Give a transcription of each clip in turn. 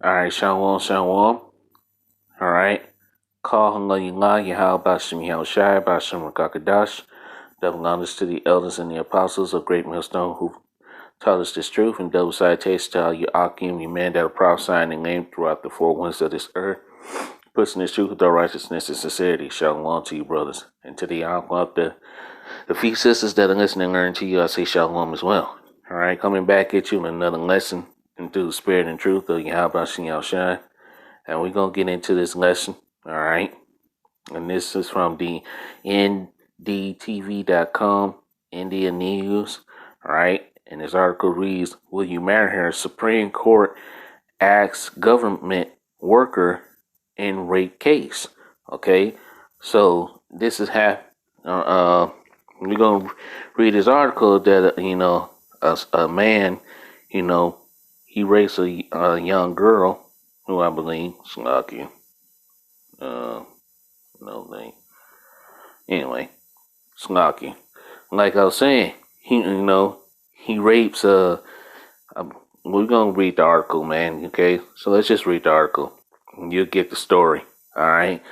Alright, Shalom, Shalom. Alright. Call Hanglayullah, Yahal Bashim Yahushai, Bashim Rakakadash. Double honors to the elders and the apostles of Great Millstone who taught us this truth, and double citation to all you Akim, you man that are prophesying and named throughout the four winds of this earth, pushing this truth with all righteousness and sincerity. Shalom to you, brothers. And to the the few sisters that are listening and learning to you, I say shalom as well. Alright, coming back at you with another lesson into the spirit and truth of Yahal Bashim Yahushai. And we're going to get into this lesson, all right? And this is from the NDTV.com, India News, all right? And this article reads, Will you marry her? Supreme Court asks government worker in rape case, okay? So this is we're going to read this article that, a man, he rapes a young girl who I believe, Slocky. No name. Anyway, Slocky. Like I was saying, he rapes we're gonna read the article, man, okay? So let's just read the article. You'll get the story. Alright?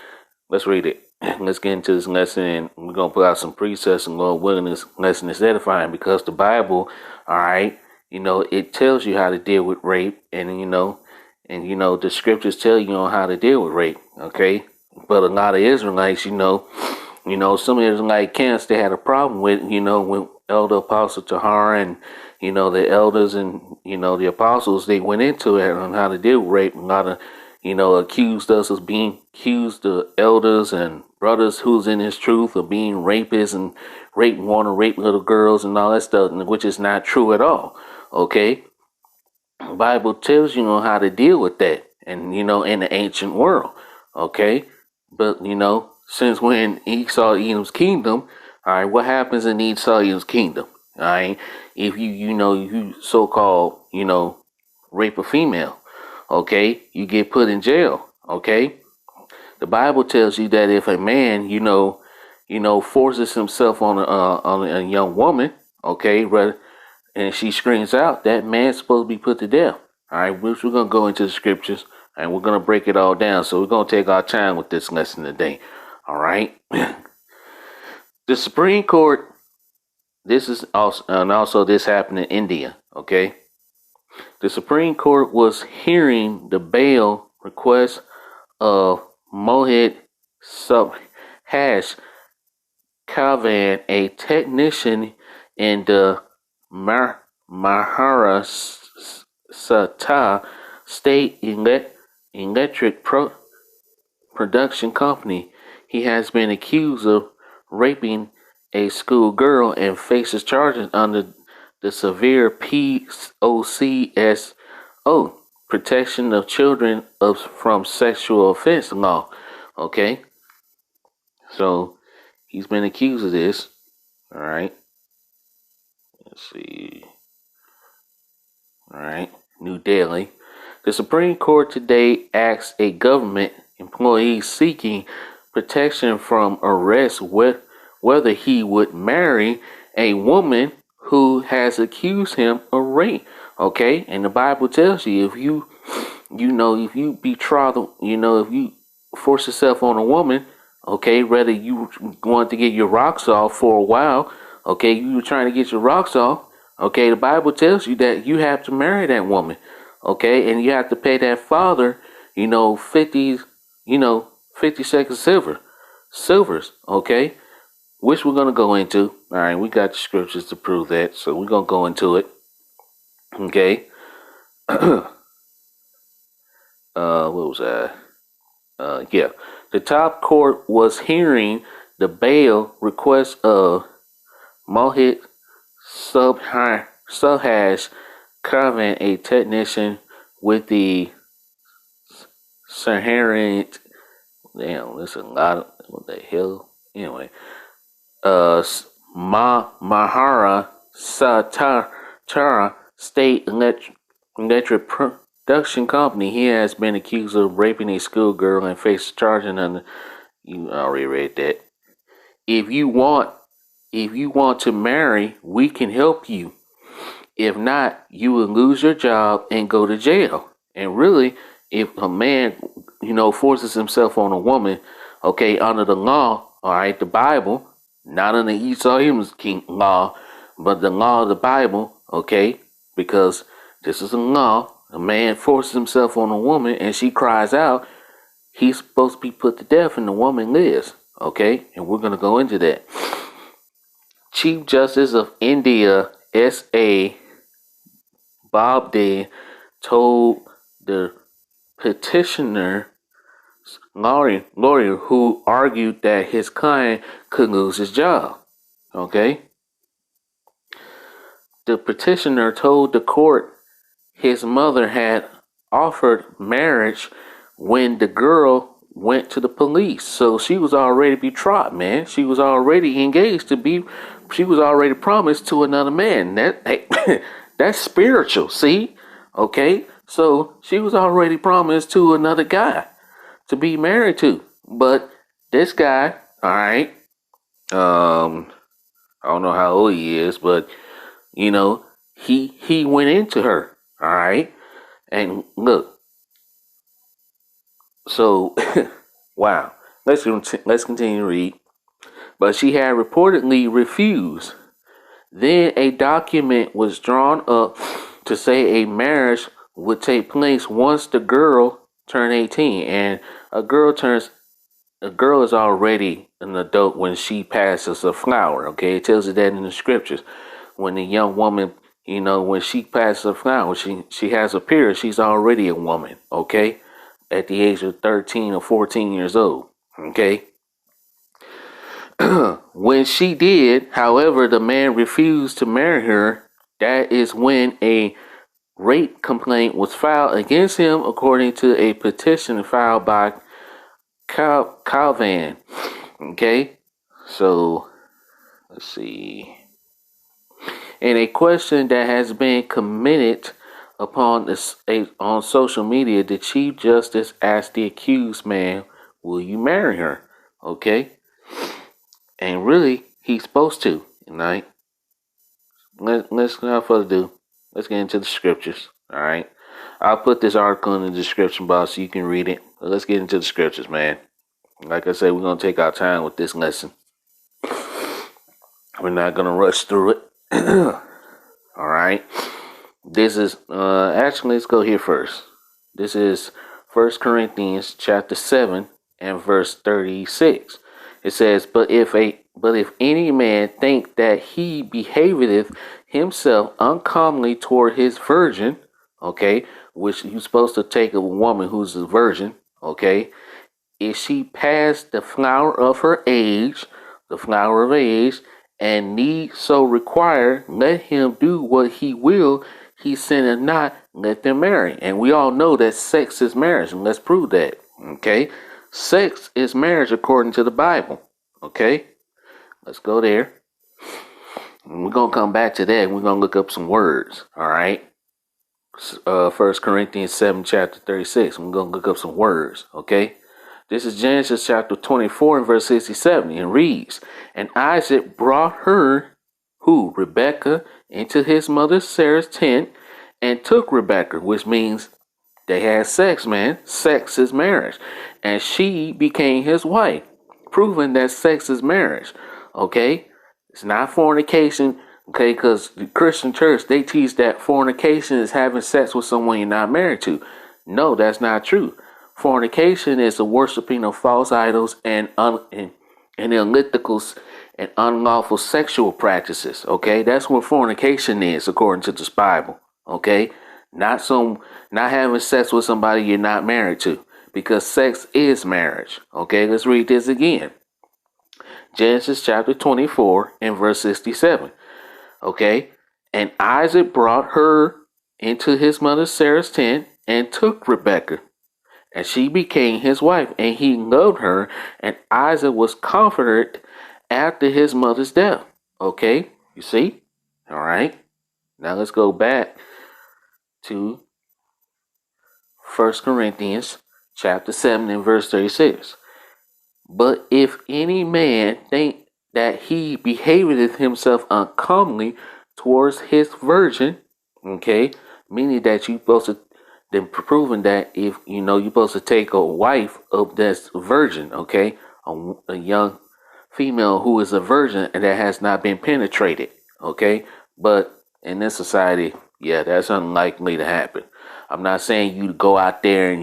Let's read it. Let's get into this lesson, and we're gonna put out some precepts, and Lord willing, this lesson is edifying because the Bible, alright, it tells you how to deal with rape, and the scriptures tell you on how to deal with rape, okay? But a lot of Israelites, some Israelite camps they had a problem with, when Elder Apostle Tahar and, the elders and, the apostles, they went into it on how to deal with rape. A lot of, accused us of being accused the elders and brothers who's in this truth of being rapists and want to rape little girls and all that stuff, which is not true at all, okay? The Bible tells you how to deal with that, and in the ancient world, okay. But since when Esau Edom's kingdom, all right, what happens in Esau Edom's kingdom? All right, if you so-called rape a female, okay, you get put in jail, okay. The Bible tells you that if a man forces himself on a young woman, okay, and she screams out, that man's supposed to be put to death. All right, which we're going to go into the scriptures and we're going to break it all down. So we're going to take our time with this lesson today. All right. The Supreme Court, this is also, and also this happened in India. Okay. The Supreme Court was hearing the bail request of Mohit Subhash Kavan, a technician in the Maharashtra State Electric Production Company. He has been accused of raping a school girl and faces charges under the severe POCSO, Protection of Children from Sexual Offense Law. Okay, so he's been accused of this. All right. Let's see. All right. New Delhi. The Supreme Court today asked a government employee seeking protection from arrest whether he would marry a woman who has accused him of rape. Okay, and the Bible tells you if you betroth, if you force yourself on a woman, okay, whether you want to get your rocks off for a while, okay, you were trying to get your rocks off, okay, the Bible tells you that you have to marry that woman, okay, and you have to pay that father, 50, 50 seconds silvers, okay, which we're going to go into. All right, we got the scriptures to prove that, so we're going to go into it, okay. What was that? Yeah. The top court was hearing the bail request of Mohit Subhash Kavan, a technician with the Saharan. Damn, that's a lot of, what the hell? Anyway, Mahara Satara State Electric Production Company. He has been accused of raping a schoolgirl and faces charges under. You already read that. If you want to marry, we can help you. If not, you will lose your job and go to jail. And really, if a man, forces himself on a woman, okay, under the law, all right, the Bible, not in the Esau King law, but the law of the Bible, okay, because this is a law. A man forces himself on a woman and she cries out, he's supposed to be put to death and the woman lives, okay, and we're going to go into that. Chief Justice of India, S.A. Bobde, told the petitioner lawyer who argued that his client could lose his job. Okay? The petitioner told the court his mother had offered marriage when the girl went to the police. So she was already betrothed, man. She was already engaged she was already promised to another man. That's spiritual, see? Okay? So she was already promised to another guy to be married to. But this guy, all right, I don't know how old he is, but he went into her, all right, and look, so wow, let's continue to read. But she had reportedly refused. Then a document was drawn up to say a marriage would take place once the girl turned 18, and a girl is already an adult when she passes a flower. Okay, it tells you that in the scriptures. When the young woman, when she passes a flower, she has a period. She's already a woman. Okay, at the age of 13 or 14 years old. Okay. When she did, however, the man refused to marry her. That is when a rape complaint was filed against him, according to a petition filed by Calvin. Okay, so let's see. In a question that has been commented upon on social media, the Chief Justice asked the accused man, "Will you marry her?" Okay, and really, he's supposed to. Right? Let's without further ado, let's get into the scriptures. All right, I'll put this article in the description box so you can read it. But let's get into the scriptures, man. Like I said, we're gonna take our time with this lesson. We're not gonna rush through it. All right. This is actually, let's go here first. This is 1 Corinthians chapter 7 and verse 36. It says, but if any man think that he behaveth himself uncommonly toward his virgin, okay, which you're supposed to take a woman who's a virgin, okay, if she past the flower of her age, and need so require, let him do what he will, he sinneth not, let them marry. And we all know that sex is marriage, and let's prove that. Okay? Sex is marriage according to the Bible. Okay? Let's go there. And we're going to come back to that, and we're going to look up some words. All right? 1 Corinthians 7, chapter 36. We're going to look up some words. Okay? This is Genesis chapter 24 and verse 67. It reads, and Isaac brought her, who? Rebekah, into his mother Sarah's tent and took Rebekah, which means they had sex, man. Sex is marriage. And she became his wife, proving that sex is marriage. Okay? It's not fornication, okay? Because the Christian church, they teach that fornication is having sex with someone you're not married to. No, that's not true. Fornication is the worshiping of false idols and ellipticals and unlawful sexual practices. Okay, that's what fornication is according to this Bible. Okay, not having sex with somebody you're not married to, because sex is marriage. Okay, let's read this again. Genesis chapter 24 and verse 67. Okay, and Isaac brought her into his mother Sarah's tent and took Rebekah. And she became his wife, and he loved her, and Isaac was comforted after his mother's death. Okay, you see? All right. Now let's go back to 1 Corinthians chapter 7 and verse 36. But if any man think that he behaveth himself uncommonly towards his virgin, okay, meaning that then proving that if you're supposed to take a wife of that's a virgin, okay, a young female who is a virgin and that has not been penetrated, okay. But in this society, yeah, that's unlikely to happen. I'm not saying you to go out there and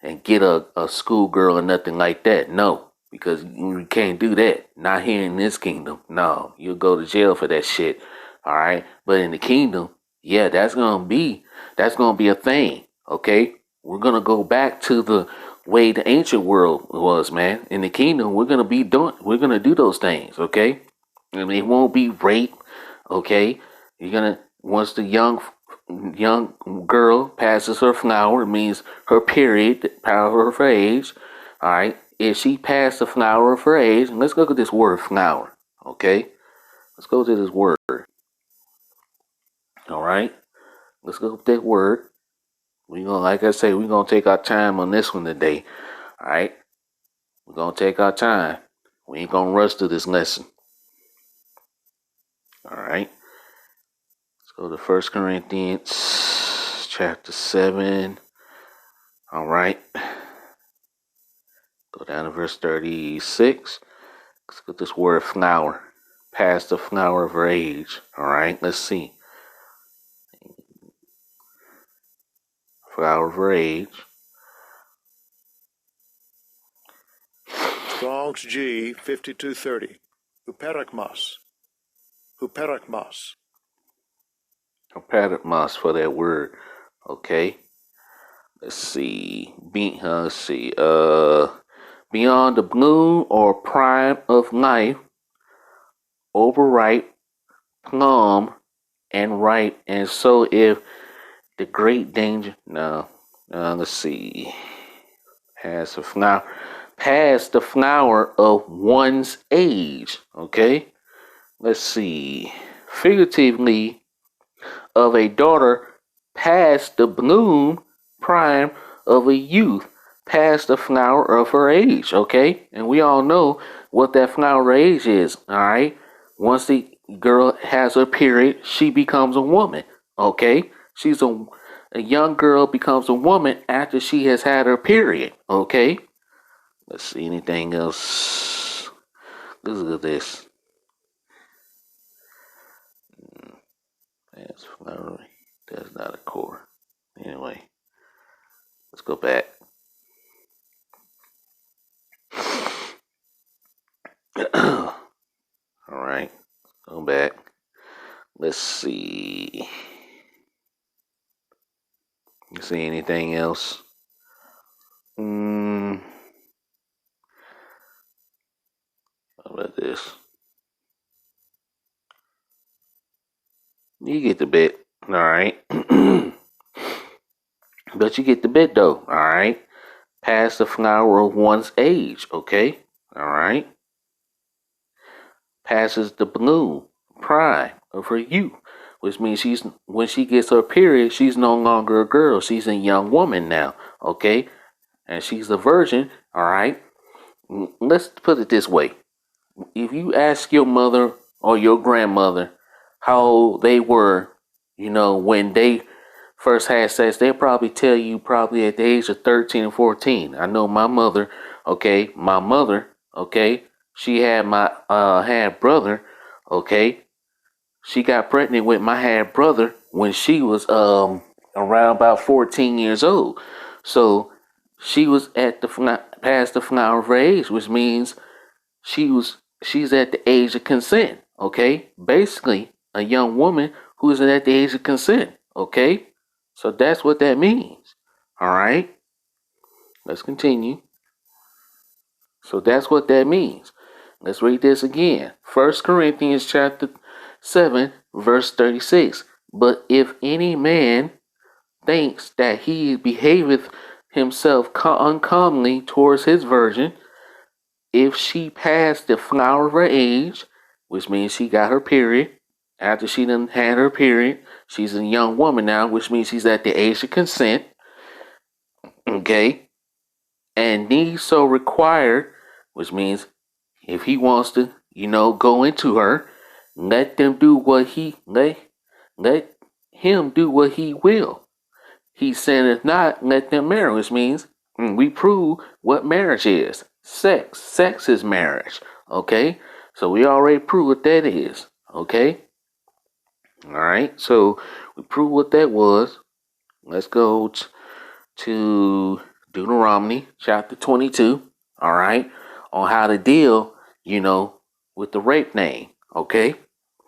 and get a schoolgirl or nothing like that. No, because you can't do that. Not here in this kingdom. No, you'll go to jail for that shit. All right, but in the kingdom, yeah, that's gonna be a thing. Okay, we're gonna go back to the way the ancient world was, man. In the kingdom, we're gonna do those things. Okay, I mean, it won't be rape. Okay, you're gonna once the young girl passes her flower, it means her period, the power of her age. All right, if she passed the flower of her age, and let's look at this word flower. Okay, let's go to this word. All right, let's go with that word. Like I say, we're gonna take our time on this one today. All right, we're gonna take our time. We ain't gonna rush through this lesson. All right, let's go to First Corinthians chapter 7. All right, go down to verse 36. Let's get this word flower. Past the flower of her age. All right, let's see. Flower of her age. Strong's G 5230. Huperakmos. Huperakmos. Huperakmos for that word. Okay. Let's see. Let's see. Beyond the bloom or prime of life, overripe, plum, and ripe, and so if the great danger. No. Let's see. Past the flower of one's age. Okay. Let's see. Figuratively, of a daughter past the bloom prime of a youth, past the flower of her age. Okay. And we all know what that flower age is. All right. Once the girl has her period, she becomes a woman. Okay. She's a young girl becomes a woman after she has had her period. Okay. Let's see anything else. Let's look at this. That's flowery. That's not a core. Anyway, let's go back. All right, go back. Let's see. You see anything else? How about this? You get the bit. All right. But you get the bit though. All right. Past the flower of one's age. Okay. All right. Passes the bloom prime of her youth, which means when she gets her period, she's no longer a girl. She's a young woman now. Okay. And she's a virgin. All right. Let's put it this way. If you ask your mother or your grandmother how old they were, when they first had sex, they'll probably tell you probably at the age of 13 or 14. I know my mother, okay, she had my half brother, okay. She got pregnant with my half brother when she was around about 14 years old. So she was at past the flower of her age, which means she's at the age of consent. Okay, basically a young woman who's at the age of consent. Okay, so that's what that means. All right, let's continue. So that's what that means. Let's read this again. First Corinthians chapter 7, verse 36. But if any man thinks that he behaveth himself uncommonly towards his virgin, if she passed the flower of her age, which means she got her period, after she done had her period, she's a young woman now, which means she's at the age of consent, okay, and needs so required, which means if he wants to, go into her, let him do what he will. he sinneth not, let them marry, which means we prove what marriage is. Sex. Sex is marriage. Okay? So we already prove what that is. Okay? Alright, so we prove what that was. Let's go to Deuteronomy chapter 22. Alright? On how to deal, with the rape name. Okay?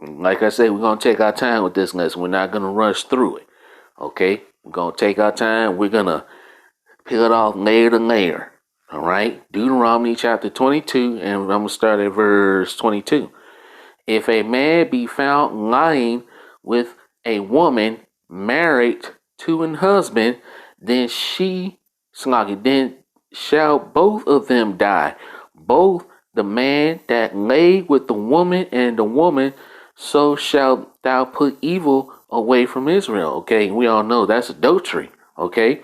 Like I said, we're going to take our time with this lesson. We're not going to rush through it. Okay? We're going to take our time. We're going to peel it off layer to layer. All right? Deuteronomy chapter 22, and I'm going to start at verse 22. If a man be found lying with a woman married to an husband, then then shall both of them die. Both the man that lay with the woman and the woman, so shalt thou put evil away from Israel. Okay, we all know that's adultery. Okay,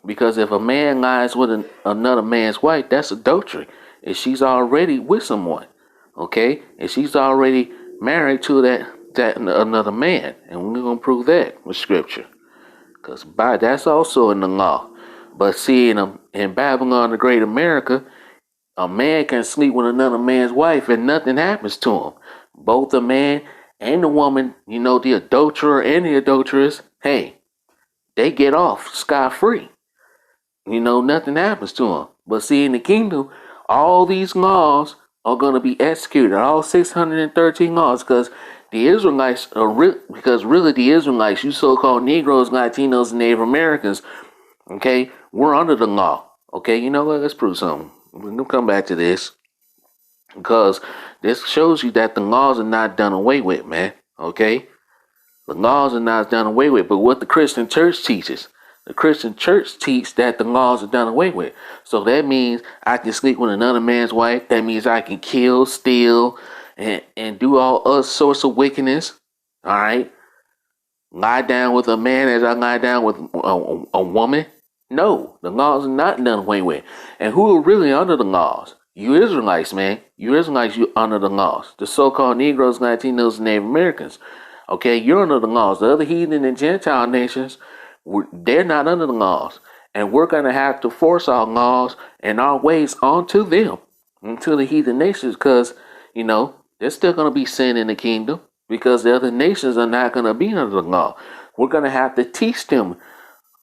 because if a man lies with another man's wife, that's adultery. If she's already with someone, okay, and she's already married to that another man, and we're gonna prove that with scripture, because that's also in the law. But see, in Babylon, the Great America, a man can sleep with another man's wife and nothing happens to him. Both the man and the woman, the adulterer and the adulteress, hey, they get off scot-free. Nothing happens to them. But see, in the kingdom, all these laws are going to be executed. All 613 laws, because the Israelites because really the Israelites, you so-called Negroes, Latinos, and Native Americans, okay, we're under the law. Okay, you know what? Let's prove something. We're going to come back to this, because this shows you that the laws are not done away with, man. Okay? The laws are not done away with, but what the Christian church teaches. The Christian church teaches that the laws are done away with. So that means I can sleep with another man's wife. That means I can kill, steal, and do all other sorts of wickedness. All right? Lie down with a man as I lie down with a woman. No, the laws are not done away with. And who are really under the laws? You Israelites, man. You Israelites, you under the laws. The so-called Negroes, Latinos, and Native Americans. Okay, you're under the laws. The other heathen and Gentile nations, they're not under the laws. And we're going to have to force our laws and our ways onto them, into the heathen nations, because, there's still going to be sin in the kingdom, because the other nations are not going to be under the law. We're going to have to teach them,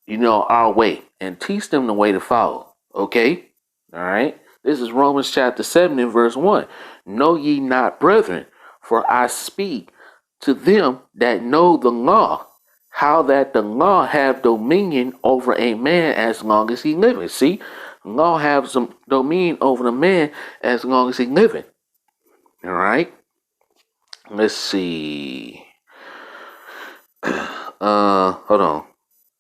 our way, and teach them the way to follow. Okay? All right? This is Romans chapter 7 and verse 1. Know ye not, brethren, for I speak to them that know the law, how that the law have dominion over a man as long as he liveth. See, law have some dominion over the man as long as he liveth. All right. Let's see. Hold on.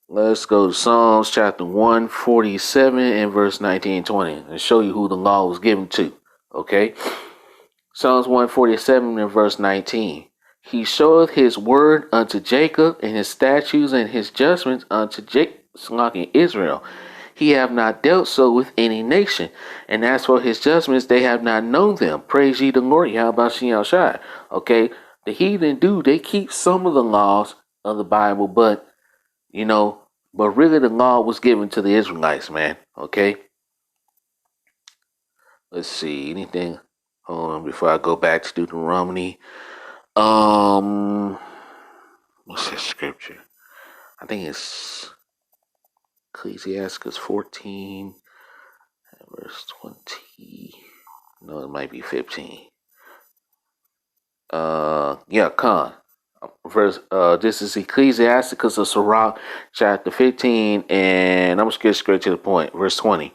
Let's go to Psalms chapter 147 and verse 19 and 20 and show you who the law was given to. Okay. Psalms 147 and verse 19. He showeth his word unto Jacob, and his statutes and his judgments unto Israel. He have not dealt so with any nation, and as for his judgments, they have not known them. Praise ye the Lord. How about Shai? Okay, the heathen they keep some of the laws of the Bible, but really the law was given to the Israelites, man. Okay. Let's see, anything? Hold on, before I go back to Deuteronomy. What's that scripture? I think it's Ecclesiastes 14, verse 20. No, it might be 15. This is Ecclesiasticus of Sirach, chapter 15, and I'm just getting straight to the point. Verse 20.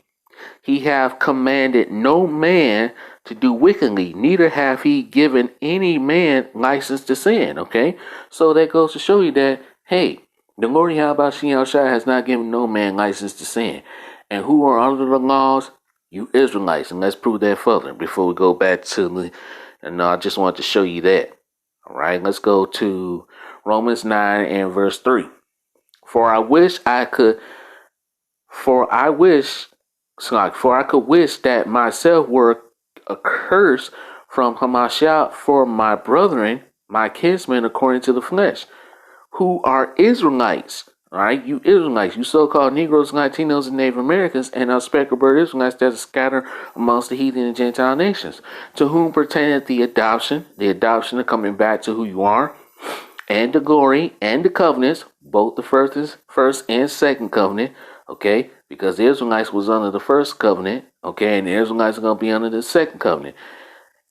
He hath commanded no man to do wickedly, neither have he given any man license to sin. Okay, so that goes to show you that, hey, the Lord Yahweh Shai has not given no man license to sin. And who are under the laws? You Israelites. And let's prove that further before we go back to I just wanted to show you that. All right, let's go to Romans 9 and verse 3. For I could wish that myself were accursed from Hamashiach for my brethren, my kinsmen according to the flesh, who are Israelites, All right, you Israelites, you so-called Negroes, Latinos, and Native Americans, and our speckled bird Israelites that are scattered amongst the heathen and Gentile nations, to whom pertaineth the adoption of coming back to who you are, and the glory and the covenants, both the first and second covenant, okay? Because the Israelites was under the first covenant, okay, and the Israelites are gonna be under the second covenant.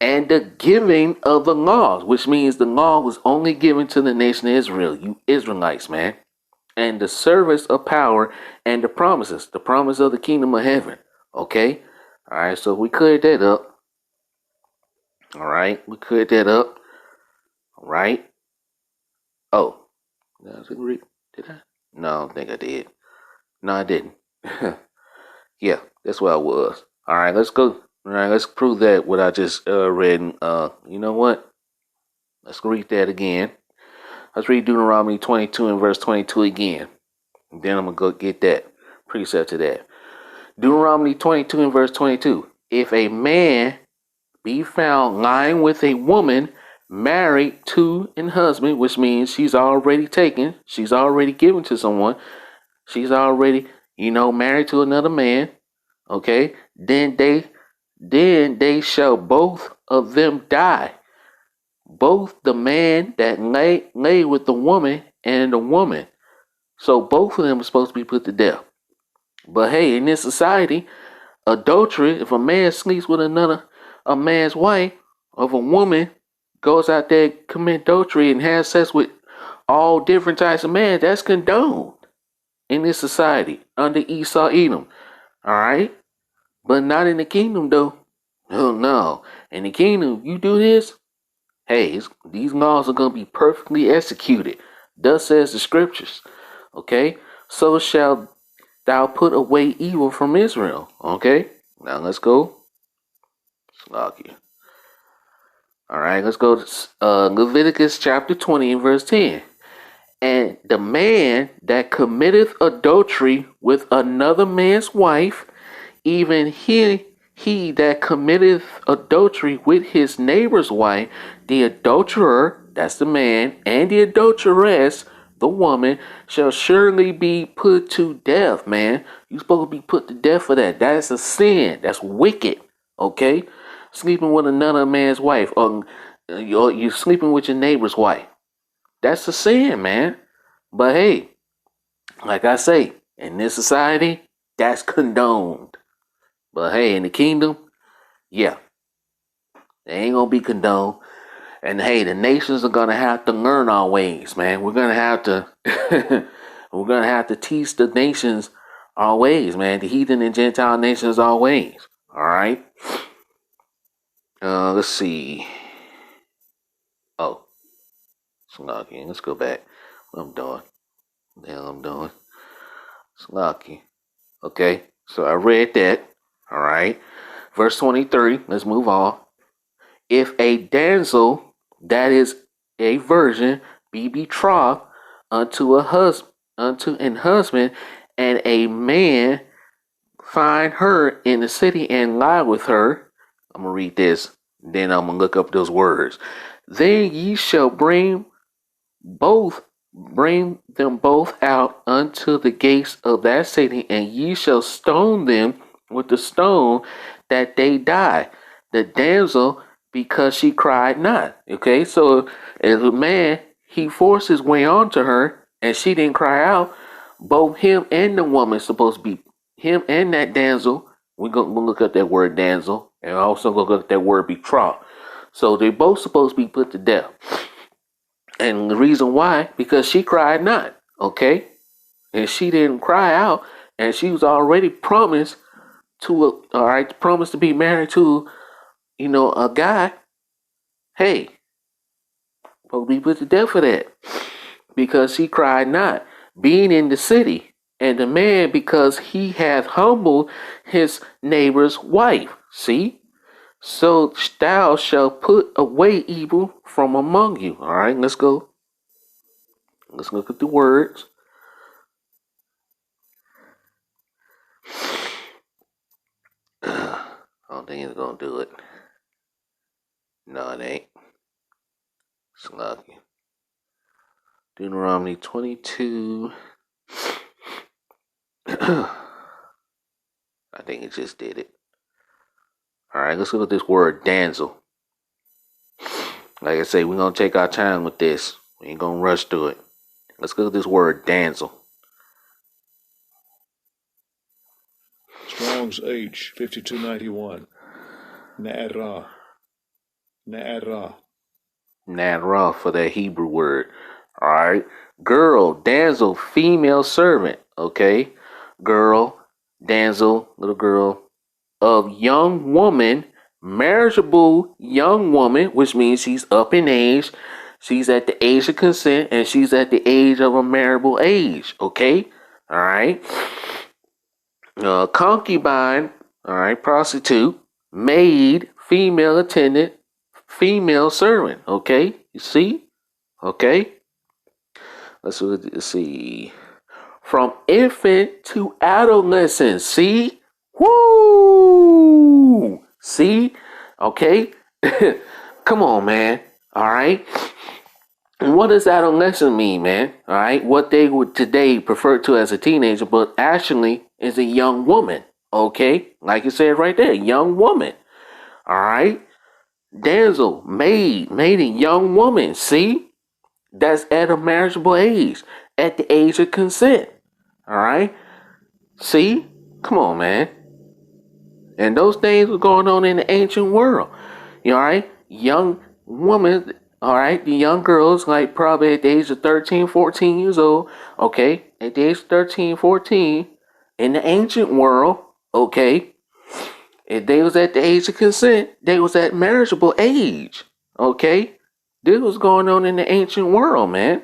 And the giving of the laws, which means the law was only given to the nation of Israel, you Israelites, man. And the service of power and the promise of the kingdom of heaven. Okay? Alright, so we cleared that up. Alright, we cleared that up. Alright. Oh. Did I? No, I don't think I did. No, I didn't. Yeah, that's what I was. Alright, let's go. Alright, let's prove that what I just read. You know what? Let's read that again. Let's read Deuteronomy 22 and verse 22 again. And then I'm going to go get that precept to that. Deuteronomy 22 and verse 22. If a man be found lying with a woman married to an husband, which means she's already taken, she's already given to someone, she's already, married to another man, okay, then they shall both of them die. Both the man that lay with the woman and the woman. So both of them are supposed to be put to death. But hey, in this society, adultery, if a man sleeps with a man's wife, or if a woman goes out there commit adultery and has sex with all different types of men, that's condoned in this society under Esau Edom. Alright? But not in the kingdom though. Oh no. In the kingdom, you do this, hey, these laws are going to be perfectly executed. Thus says the scriptures. Okay? So shall thou put away evil from Israel. Okay? Now let's go. Slocky. Alright, let's go to Leviticus chapter 20 and verse 10. And the man that committeth adultery with another man's wife, even he that committeth adultery with his neighbor's wife, the adulterer, that's the man, and the adulteress, the woman, shall surely be put to death, man. You're supposed to be put to death for that. That is a sin. That's wicked. Okay? Sleeping with another man's wife, or you're sleeping with your neighbor's wife. That's a sin, man. But hey, like I say, in this society, that's condoned. But hey, in the kingdom, yeah, they ain't gonna be condoned. And hey, the nations are gonna have to learn our ways, man. We're gonna have to we're gonna have to teach the nations our ways, man. The heathen and Gentile nations our ways. Alright. Let's see. Oh, Slocky. Let's go back. What I'm doing. What the hell I'm doing. Slocky. Okay, so I read that. Alright. Verse 23. Let's move on. If a damsel, that is a virgin, be betrothed unto an husband, and a man find her in the city and lie with her. I'm gonna read this, then I'm gonna look up those words. Then ye shall bring them both out unto the gates of that city, and ye shall stone them with the stone that they die. The damsel, because she cried not. Okay, so as a man, he forced his way onto her, and she didn't cry out. Both him and the woman supposed to be, him and that damsel. We'll look at that word damsel, and also look at that word betrothed. So they both supposed to be put to death. And the reason why, because she cried not, okay? And she didn't cry out, and she was already promised promised to be married to, a guy. Hey, supposed to be put to death for that. Because she cried not, being in the city, and the man because he hath humbled his neighbor's wife. See? So thou shalt put away evil from among you. Alright, let's go. Let's look at the words. I don't think it's gonna do it. No, it ain't. It's lucky. Deuteronomy 22. I think it just did it. All right, let's look at this word damsel. Like I say, we're going to take our time with this. We ain't going to rush through it. Let's look at this word damsel. Strong's H, 5291. Na'ara. Na'ara. Na'ara for that Hebrew word. All right. Girl, damsel, female servant. Okay. Girl, damsel, little girl. Of young woman, marriageable young woman, which means she's up in age. She's at the age of consent and she's at the age of a marriageable age. Okay. All right. Concubine, all right, prostitute, maid, female attendant, female servant. Okay, you see? Okay, let's see. From infant to adolescence. See? Woo! See? Okay. Come on, man. All right. And what does adolescent mean, man? All right, what they would today refer to as a teenager, but actually is a young woman. Okay, like you said right there, young woman. All right, damsel, maid, a young woman. See, that's at a marriageable age, at the age of consent. All right, see, come on, man. And those things were going on in the ancient world. You all right? Young woman, all right? The young girls, like probably at the age of 13, 14 years old, okay? At the age of 13, 14, in the ancient world, okay? If they was at the age of consent, they was at marriageable age, okay? This was going on in the ancient world, man,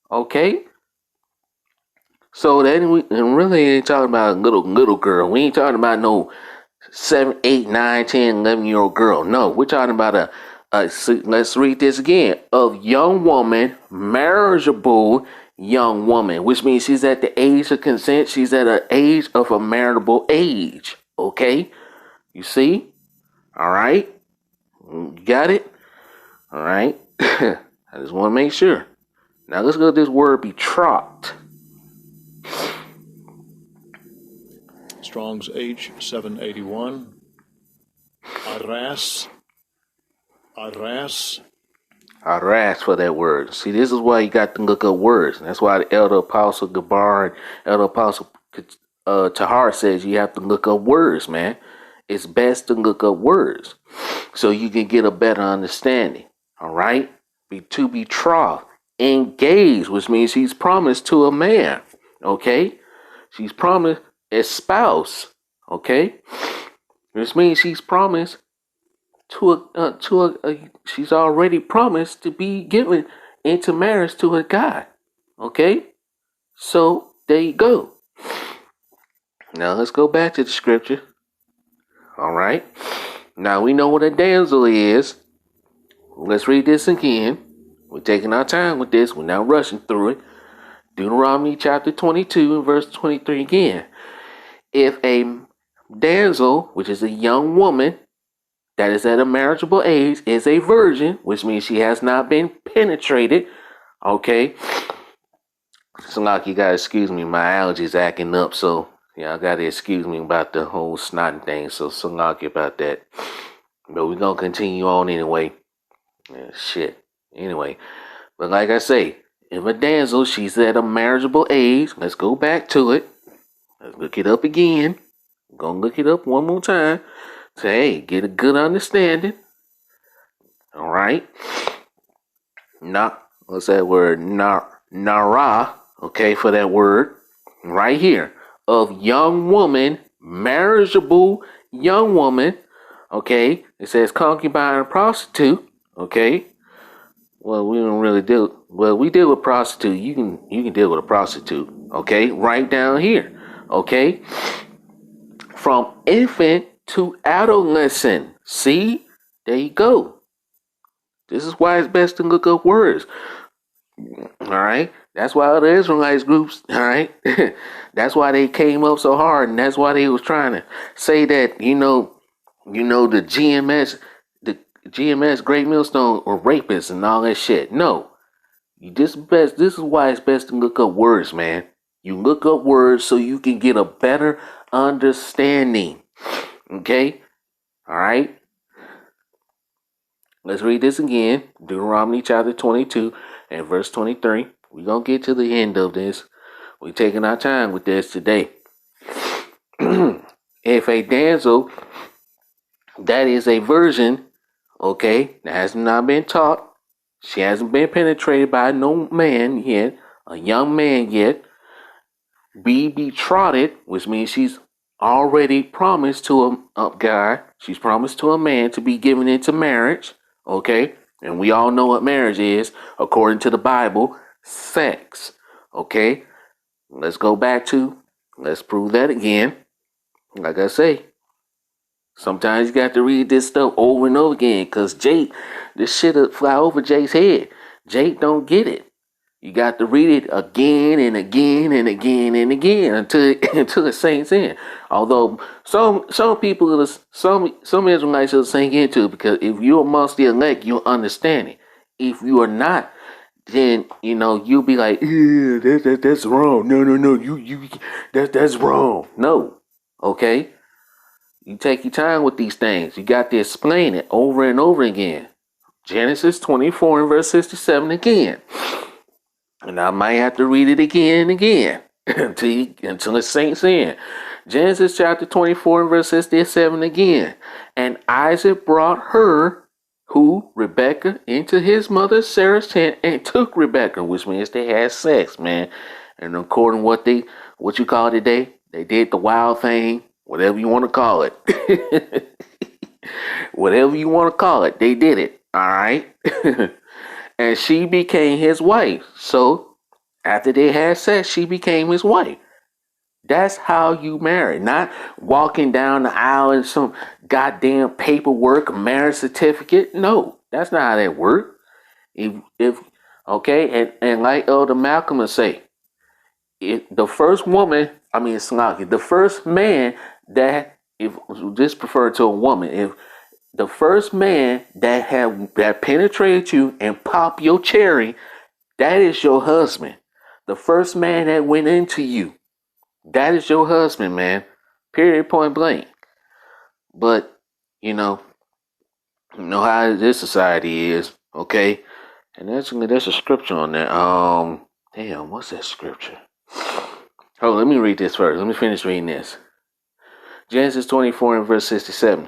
okay? So that we really ain't talking about a little girl. We ain't talking about no 7, 8, 9, 10, 11-year-old girl. No, we're talking about let's read this again. Of young woman, marriageable young woman, which means she's at the age of consent. She's at an age of a marriageable age. Okay? You see? All right? You got it? All right? I just want to make sure. Now let's go to this word betrothed. Strong's H, 781. Aras. Aras. Aras for that word. See, this is why you got to look up words. That's why the Elder Apostle Gabar and Elder Apostle Tahar says you have to look up words, man. It's best to look up words so you can get a better understanding. All right? To betrothed. Engaged, which means she's promised to a man. Okay? She's promised a spouse. Okay? Which means she's promised she's already promised to be given into marriage to a guy. Okay? So there you go. Now let's go back to the scripture. All right. Now we know what a damsel is. Let's read this again. We're taking our time with this. We're not rushing through it. Deuteronomy chapter 22 and verse 23 again. If a damsel, which is a young woman, that is at a marriageable age, is a virgin, which means she has not been penetrated. Okay. So like you gotta excuse me, my allergies acting up, so y'all gotta excuse me about the whole snotting thing. So like about that. But we're gonna continue on anyway. Yeah, shit. Anyway. But like I say, if a damsel, she's at a marriageable age, let's go back to it. Let's look it up again. I'm gonna look it up one more time. Say, hey, get a good understanding. All right. What's that word? Nara. Okay, for that word. Right here. Of young woman, marriageable young woman. Okay. It says concubine and prostitute. Okay. Well, we don't really deal. Well, we deal with prostitute. You can deal with a prostitute. Okay. Right down here. Okay. From infant to adolescent. See? There you go. This is why it's best to look up words. All right? That's why the Israelites groups, all right? That's why they came up so hard, and that's why they was trying to say that, the GMS Great Millstone or rapists and all that shit. No. This is why it's best to look up words, man. You look up words so you can get a better understanding. Okay? All right? Let's read this again. Deuteronomy chapter 22 and verse 23. We're going to get to the end of this. We're taking our time with this today. If a damsel that is a virgin, okay, that has not been taught, she hasn't been penetrated by no man yet, a young man yet, be betrothed, which means she's already promised to a guy, she's promised to a man to be given into marriage, okay? And we all know what marriage is, according to the Bible, sex, okay? Let's go back to, let's prove that again. Like I say, sometimes you got to read this stuff over and over again, because Jake, this shit'll fly over Jake's head. Jake don't get it. You got to read it again and again and again and again until it sinks in. Although some people, some Israelites will sink into it, because if you're amongst the elect, you'll understand it. If you are not, then you'll be like, yeah, that's wrong. No, you that's wrong. No, okay. You take your time with these things. You got to explain it over and over again. Genesis 24 and verse 67 again. And I might have to read it again and again until it sinks in. Genesis chapter 24 and verse 67 again. And Isaac brought her, who, Rebekah, into his mother Sarah's tent and took Rebekah, which means they had sex, man. And according to what you call it today, they did the wild thing, whatever you want to call it. Whatever you want to call it, they did it. All right. And she became his wife. So after they had sex, she became his wife. That's how you marry, not walking down the aisle in some goddamn paperwork, marriage certificate. No, that's not how that works. If okay, and like Elder Malcolm would say, the first woman, I mean Slocky, the first man that, if this preferred to a woman, if the first man that penetrated you and popped your cherry, that is your husband. The first man that went into you, that is your husband, man. Period, point blank. But you know how this society is, okay? And there's a scripture on there. Damn, what's that scripture? Oh, let me read this first. Let me finish reading this. Genesis 24 and verse 67.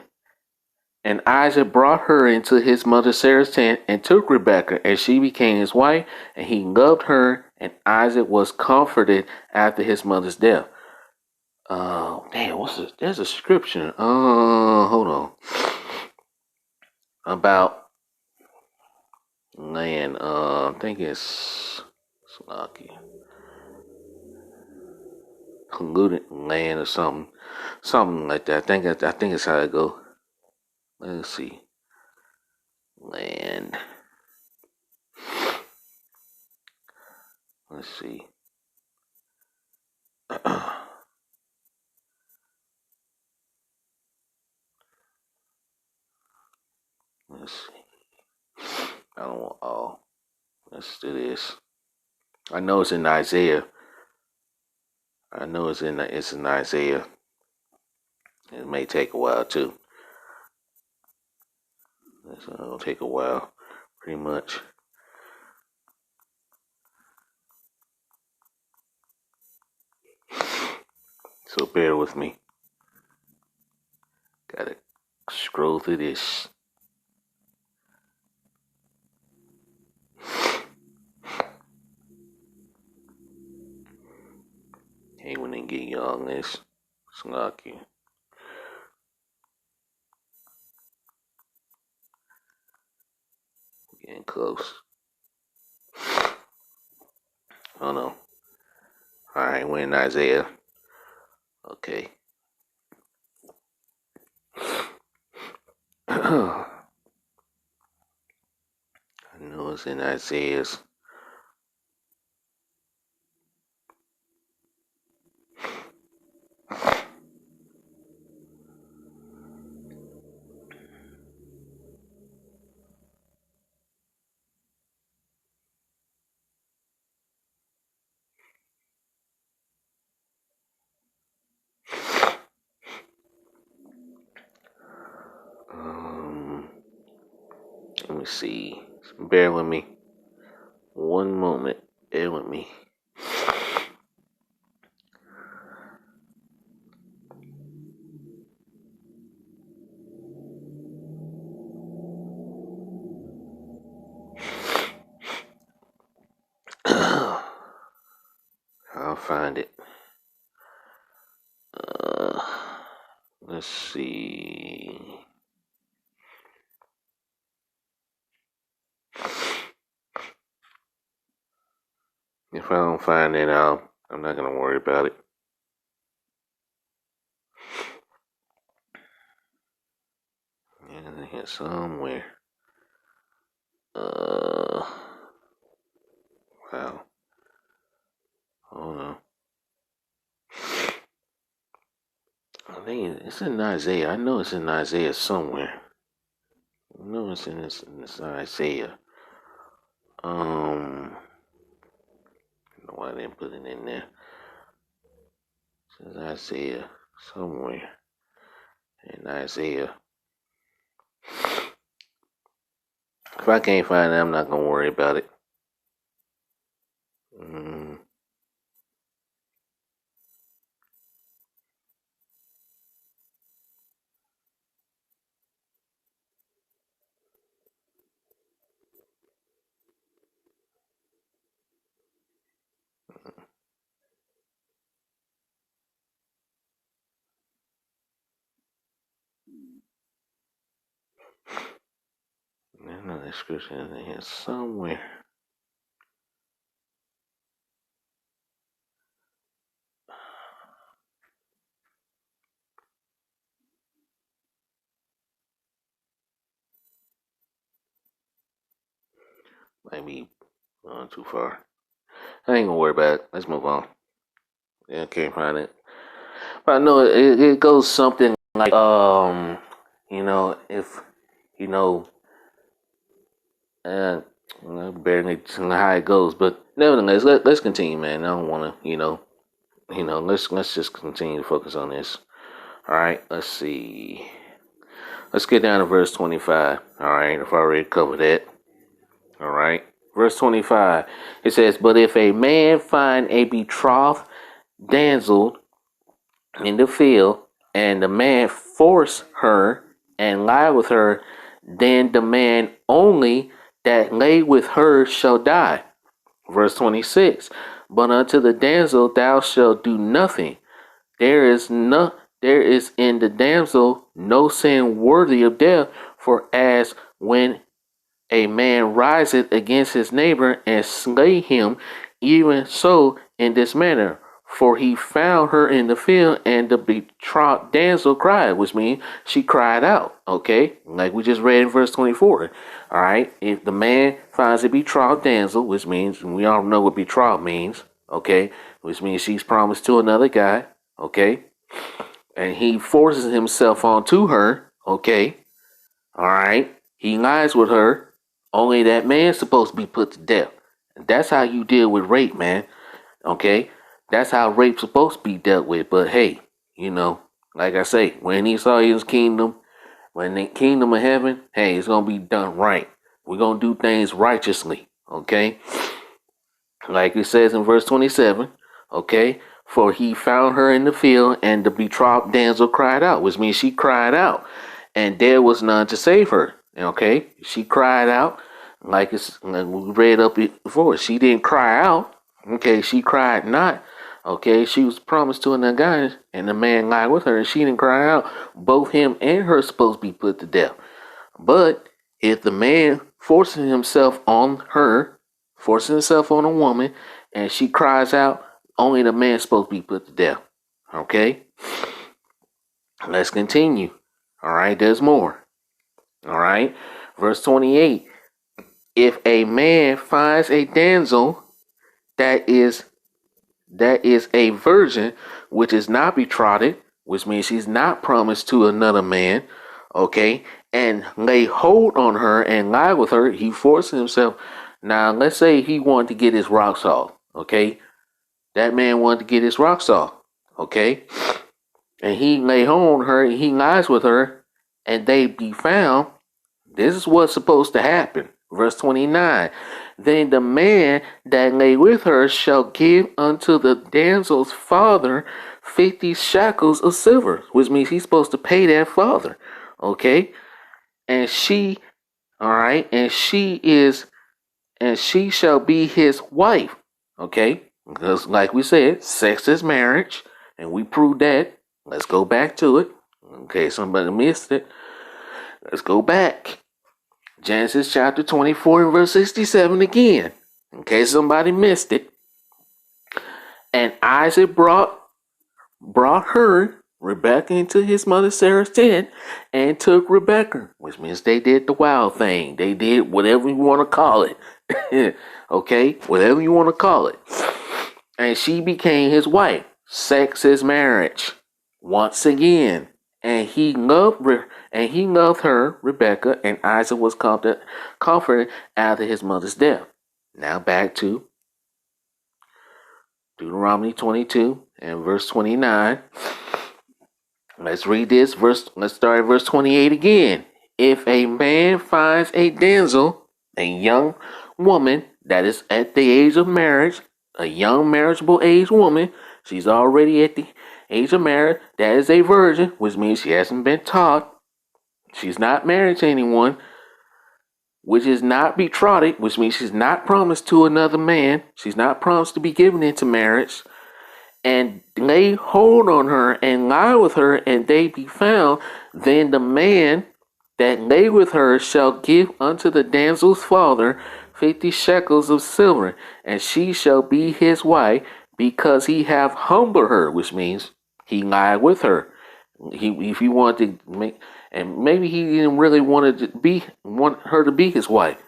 And Isaac brought her into his mother Sarah's tent and took Rebekah, and she became his wife, and he loved her, and Isaac was comforted after his mother's death. Damn, what's this? There's a scripture. Hold on. About land. I think it's lucky. Polluted land or something like that. I think it's how it go. Let's see. Land. Let's see. Let's see. I don't want all. Let's do this. I know it's in Isaiah. It's in Isaiah. It may take a while too. It'll take a while, pretty much. So bear with me. Gotta scroll through this. Hey, when they get you on this, it's lucky. Getting close. Oh no. Alright, we're in Isaiah. Okay. I know it's in Isaiah's. see. Bear with me. One moment. Bear with me. I'll find it. Let's see. If I don't find it out, I'm not gonna worry about it. And here somewhere. Wow. Hold on. I think it's in Isaiah. I know it's in Isaiah somewhere. I know it's in this Isaiah. I don't know why I didn't put it in there. It's in Isaiah somewhere. In Isaiah. If I can't find it, I'm not gonna worry about it. I know the scripture is in here somewhere. Might be going too far. I ain't gonna worry about it. Let's move on. Yeah, I can't find it. But I know it goes something like if you know uh barely how it goes, but nevertheless, let's continue, man. I don't wanna, let's just continue to focus on this. Alright, let's see. Let's get down to verse 25. Alright, I've already covered that. Alright. Verse 25. It says, "But if a man find a betrothed damsel in the field, and the man force her and lie with her, then the man only that lay with her shall die." Verse 26. "But unto the damsel thou shalt do nothing. There is in the damsel no sin worthy of death, for as when a man riseth against his neighbor and slay him, even so in this manner. For he found her in the field, and the betrothed damsel cried," which means she cried out. Okay, like we just read in verse 24. All right, if the man finds a betrothed damsel, which means we all know what betrothed means. Okay, which means she's promised to another guy. Okay, and he forces himself onto her. Okay, all right, he lies with her. Only that man's supposed to be put to death. That's how you deal with rape, man. Okay? That's how rape's supposed to be dealt with. But hey, like I say, when he saw his kingdom, when the kingdom of heaven, hey, it's gonna be done right. We're gonna do things righteously. Okay? Like it says in verse 27, okay? "For he found her in the field, and the betrothed damsel cried out," which means she cried out, "and there was none to save her." Okay? She cried out, like we read up before. She didn't cry out. Okay? She cried not. Okay? She was promised to another guy, and the man lied with her, and she didn't cry out. Both him and her supposed to be put to death. But if the man forcing himself on her, forcing himself on a woman, and she cries out, only the man's supposed to be put to death. Okay? Let's continue. All right, there's more. All right, verse 28. "If a man finds a damsel that is a virgin, which is not betrothed," which means she's not promised to another man, okay, "and lay hold on her and lie with her," he forces himself. Now, let's say he wanted to get his rocks off, okay? That man wanted to get his rocks off, okay? And he lay hold on her, he lies with her, and they be found. This is what's supposed to happen. Verse 29. Then the man that lay with her shall give unto the damsel's father 50 shekels of silver, which means he's supposed to pay that father. Okay? And she, all right, and she shall be his wife. Okay? Because like we said, sex is marriage, and we proved that. Let's go back to it. Okay, somebody missed it. Let's go back. Genesis chapter 24 and verse 67 again. In case somebody missed it. And Isaac brought her, Rebecca, into his mother Sarah's tent and took Rebecca, which means they did the wild thing. They did whatever you want to call it. Okay? Whatever you want to call it. And she became his wife. Sex is marriage. Once again. And he loved her, Rebecca, and Isaac was comforted after his mother's death. Now back to Deuteronomy 22 and verse 29. Let's read this verse. Let's start at verse 28 again. If a man finds a damsel, a young woman that is at the age of marriage, a young marriageable age woman, she's already at the age of marriage, that is a virgin, which means she hasn't been taught. She's not married to anyone, which is not betrothed, which means she's not promised to another man. She's not promised to be given into marriage. And lay hold on her and lie with her, and they be found, then the man that lay with her shall give unto the damsel's father 50 shekels of silver, and she shall be his wife, because he have humbled her, which means he lied with her. If he wanted to make, and maybe he didn't really want her to be his wife.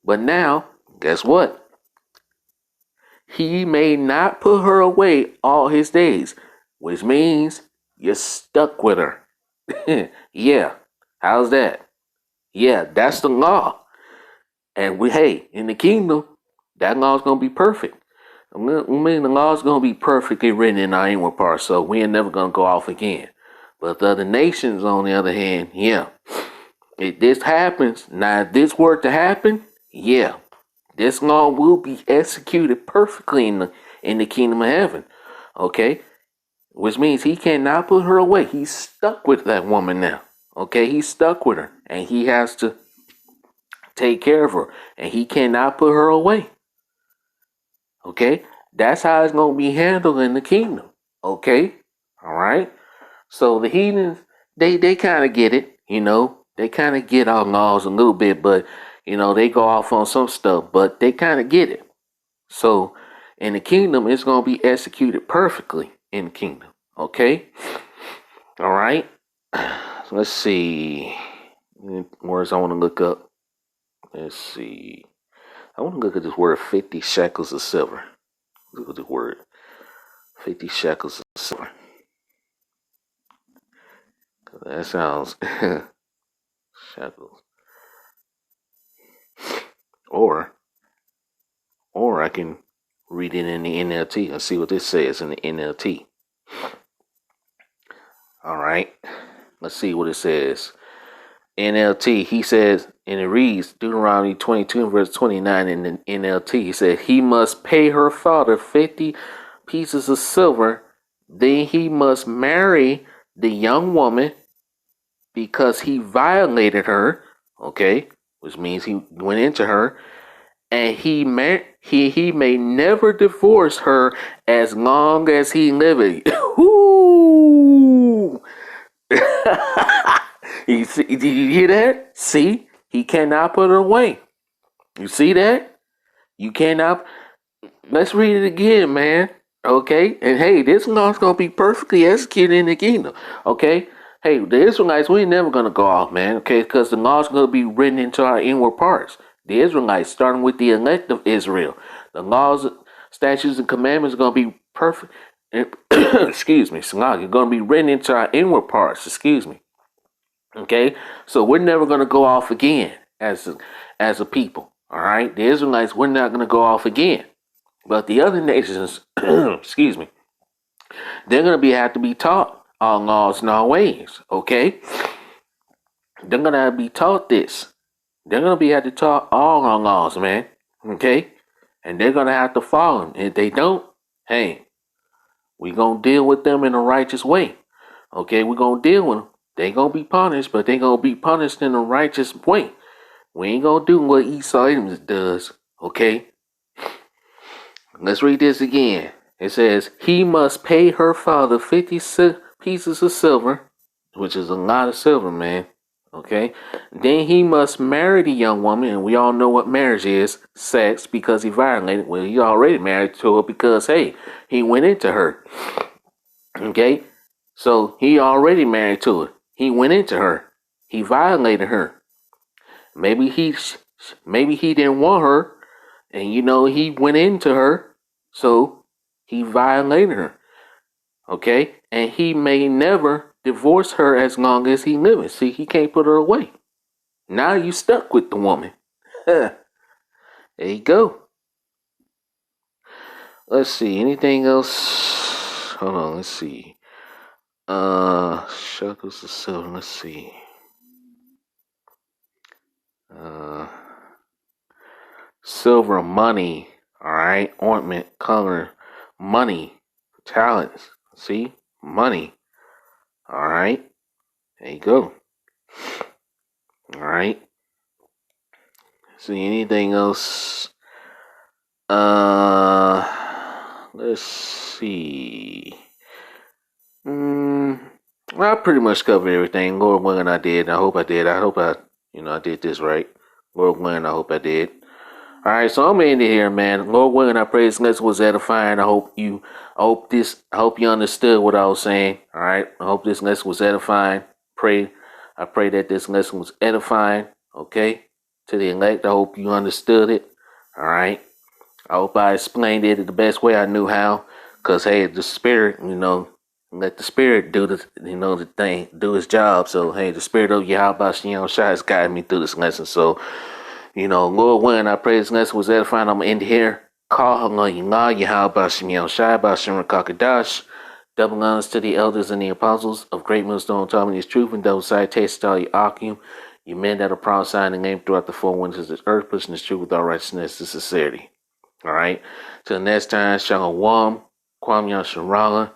But now, guess what? He may not put her away all his days, which means you're stuck with her. Yeah, how's that? Yeah, that's the law. And in the kingdom, that law's gonna be perfect. I mean, the law's gonna be perfectly written in our inward parts, so we ain't never gonna go off again. But the other nations, on the other hand, yeah. If this happens, now if this were to happen, yeah, this law will be executed perfectly in the kingdom of heaven. Okay? Which means he cannot put her away. He's stuck with that woman now. Okay? He's stuck with her. And he has to take care of her. And he cannot put her away. Okay? That's how it's going to be handled in the kingdom. Okay? Alright? So the heathens, they kind of get it. They kind of get our laws a little bit, but they go off on some stuff, but they kind of get it. So in the kingdom, it's going to be executed perfectly in the kingdom. Okay? All right? So let's see. Words I want to look up. Let's see. I want to look at this word 50 shekels of silver. Look at the word 50 shekels of silver. That sounds shekels. Or I can read it in the NLT and see what this says in the NLT. All right. Let's see what it says. NLT, he says, and it reads Deuteronomy 22 and verse 29 in the NLT. He said, he must pay her father 50 pieces of silver. Then he must marry the young woman because he violated her. Okay. Which means he went into her. And he may never divorce her as long as he liveth. Ooh. Did you hear that? See? He cannot put her away. You see that? You cannot. Let's read it again, man. Okay? And hey, this law's going to be perfectly executed in the kingdom. Okay? Hey, the Israelites, we ain't never going to go off, man. Okay? Because the law's going to be written into our inward parts. The Israelites, starting with the elect of Israel. The laws, statutes, and commandments are going to be perfect. Excuse me, Salah, you're going to be written into our inward parts. Excuse me. Okay? So we're never going to go off again as a people. All right? The Israelites, we're not going to go off again. But the other nations, excuse me, they're going to have to be taught our laws and our ways. Okay? They're going to have to be taught this. they're gonna be at the top all on laws, man. Okay? And they're gonna have to follow them. If they don't, hey, we gonna deal with them in a righteous way. Okay, we're gonna deal with them. They gonna be punished, but they gonna be punished in a righteous way. We ain't gonna do what Esau Edmonds does. Okay? Let's read this again. It says, he must pay her father 50 pieces of silver, which is a lot of silver, man. Okay? Then he must marry the young woman, and we all know what marriage is, sex, because he violated. Well, he already married to her because, hey, he went into her. Okay? So he already married to her. He went into her. He violated her. Maybe he didn't want her, and he went into her, so he violated her. Okay? And he may never divorce her as long as he lives. See, he can't put her away. Now you stuck with the woman. There you go. Let's see. Anything else? Hold on. Let's see. Shekels of silver. Let's see. Silver money. All right. Ointment, color, money, talents. See, money. All right. There you go. All right. See anything else? Let's see. I pretty much covered everything. Lord willing, I did. I hope I did. I hope I did this right. Lord willing, I hope I did. All right, so I'm ending here, man. Lord willing, I pray this lesson was edifying. I hope you understood what I was saying. All right, I hope this lesson was edifying. I pray that this lesson was edifying. Okay, to the elect, I hope you understood it. All right, I hope I explained it the best way I knew how. Cause hey, the spirit, let the spirit do the thing, do his job. So hey, the spirit of Yahweh Shai has guided me through this lesson. So. Lord willing, I pray this lesson was edifying. I'm going to end here. Call Allah, Yahweh Bashim Shai Bashim Rakakadash. Double honors to the elders and the apostles of Great Millstone, taught me this truth, and double side taste all you Akim. You men that are prophesied and name throughout the four winds of this earth, pushing this truth with all righteousness and sincerity. All right. Till next time, Shalom, Kwam Yasharala,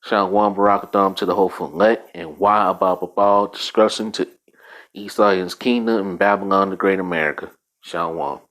Shalom Barakatham to the hopeful elect, and why about Babal destruction to Esau's kingdom and Babylon, the great America. Shalom.